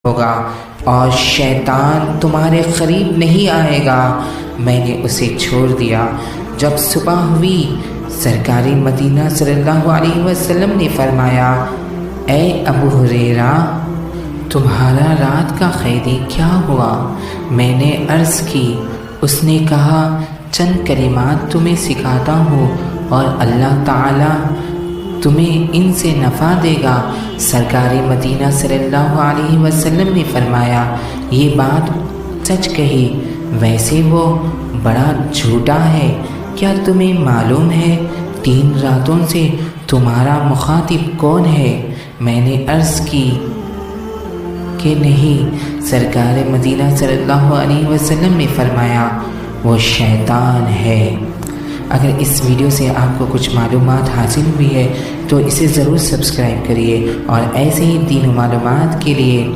ہوگا اور شیطان تمہارے قریب نہیں آئے گا۔ میں نے اسے چھوڑ دیا۔ جب صبح ہوئی، سرکار مدینہ صلی اللہ علیہ وسلم نے فرمایا، اے ابو ہریرہ، تمہارا رات کا قیدی کیا ہوا؟ میں نے عرض کی۔ اس نے کہا، چند کلمات تمہیں سکھاتا ہوں اور اللہ تعالی تمہیں ان سے نفع دے گا۔ سرکار مدینہ صلی اللہ علیہ وسلم نے فرمایا، یہ بات سچ کہی، ویسے وہ بڑا جھوٹا ہے۔ کیا تمہیں معلوم ہے 3 راتوں سے تمہارا مخاطب کون ہے؟ میں نے عرض کی کہ نہیں۔ سرکار مدینہ صلی اللہ علیہ وسلم نے فرمایا، وہ شیطان ہے۔ اگر اس ویڈیو سے آپ کو کچھ معلومات حاصل ہوئی ہے تو اسے ضرور سبسکرائب کریے اور ایسے ہی دین و معلومات کے لیے